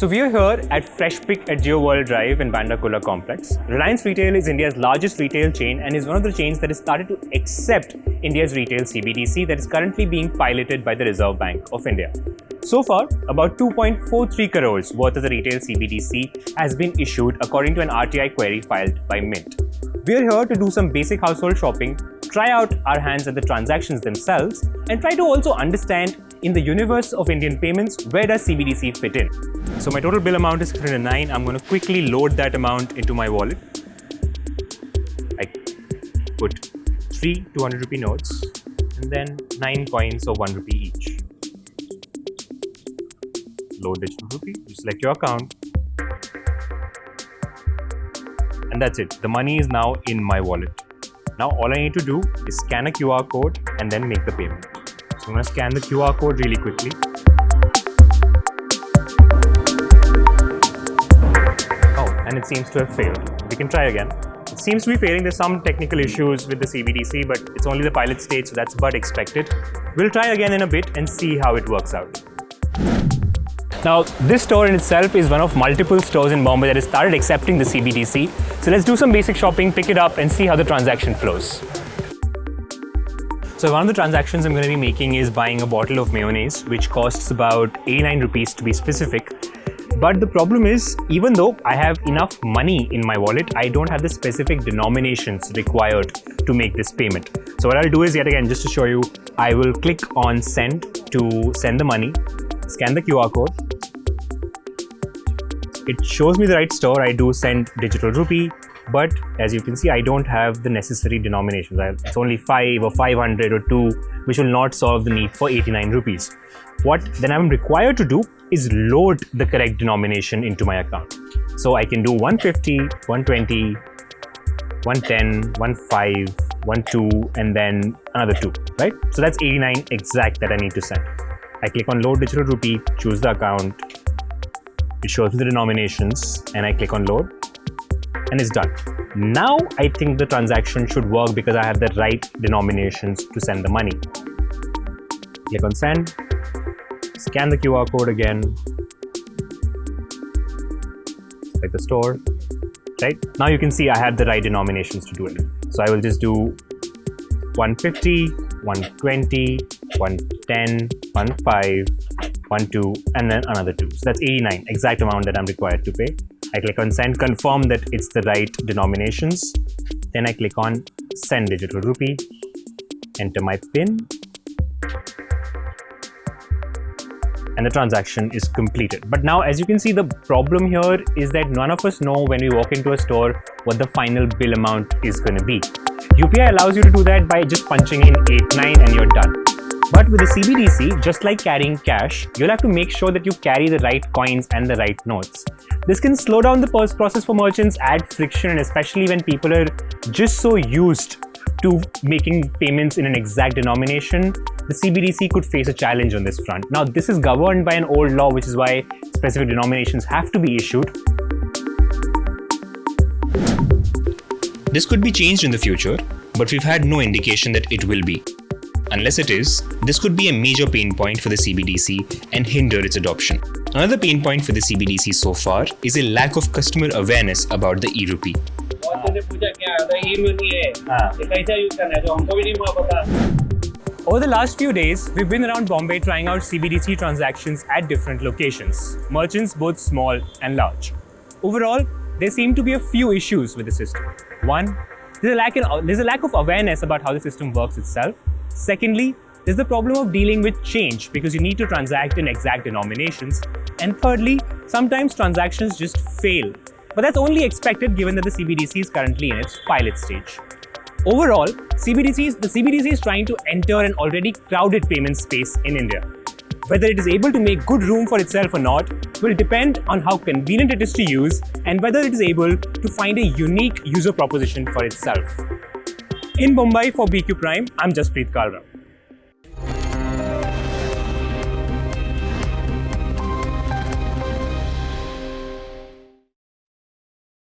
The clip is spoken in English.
So we are here at Fresh Pick at Geo World Drive in Bandra complex. Reliance Retail is India's largest retail chain and is one of the chains that has started to accept India's retail CBDC that is currently being piloted by the Reserve Bank of India. So far, about 2.43 crores worth of the retail CBDC has been issued according to an RTI query filed by Mint. We are here to do some basic household shopping, try out our hands at the transactions themselves, and try to also understand in the universe of Indian payments, where does CBDC fit in? So my total bill amount is 609. I'm going to quickly load that amount into my wallet. I put 3 200 rupee notes and then 9 coins of 1 rupee each. Load digital rupee, you select your account. And that's it. The money is now in my wallet. Now all I need to do is scan a QR code and then make the payment. So I'm going to scan the QR code really quickly. Oh, and it seems to have failed. We can try again. It seems to be failing. There's some technical issues with the CBDC, but it's only the pilot stage, so that's but expected. We'll try again in a bit and see how it works out. Now, this store in itself is one of multiple stores in Bombay that has started accepting the CBDC. So let's do some basic shopping, pick it up and see how the transaction flows. So one of the transactions I'm going to be making is buying a bottle of mayonnaise, which costs about 89 rupees to be specific. But the problem is, even though I have enough money in my wallet, I don't have the specific denominations required to make this payment. So what I'll do is, yet again, just to show you, I will click on send to send the money, scan the QR code. It shows me the right store. I do send digital rupee, but as you can see, I don't have the necessary denominations. It's only 5 or 500 or 2, which will not solve the need for 89 rupees. What then I'm required to do is load the correct denomination into my account. So I can do 150, 120, 110, 15, 12, and then another 2, right? So that's 89 exact that I need to send. I click on load digital rupee, choose the account. It shows me the denominations and I click on load and it's done. Now I think the transaction should work because I have the right denominations to send the money. Click on send, scan the QR code again, select the store, right? Now you can see I have the right denominations to do it. So I will just do 150, 120, 110, 15, 12, and then another 2. So that's 89, exact amount that I'm required to pay. I click on send, confirm that it's the right denominations. Then I click on send digital rupee, enter my PIN, and the transaction is completed. But now, as you can see, the problem here is that none of us know when we walk into a store what the final bill amount is going to be. UPI allows you to do that by just punching in 89 and you're done. But with the CBDC, just like carrying cash, you'll have to make sure that you carry the right coins and the right notes. This can slow down the process for merchants, add friction, and especially when people are just so used to making payments in an exact denomination, the CBDC could face a challenge on this front. Now, this is governed by an old law, which is why specific denominations have to be issued. This could be changed in the future, but we've had no indication that it will be. Unless it is, this could be a major pain point for the CBDC and hinder its adoption. Another pain point for the CBDC so far is a lack of customer awareness about the E-Rupi. Over the last few days, we've been around Bombay trying out CBDC transactions at different locations, merchants both small and large. Overall, there seem to be a few issues with the system. One, there's a lack of awareness about how the system works itself. Secondly, there's the problem of dealing with change because you need to transact in exact denominations. And thirdly, sometimes transactions just fail. But that's only expected given that the CBDC is currently in its pilot stage. Overall, the CBDC is trying to enter an already crowded payment space in India. Whether it is able to make good room for itself or not will depend on how convenient it is to use and whether it is able to find a unique user proposition for itself. In Mumbai for BQ Prime, I'm Jaspreet Kalra.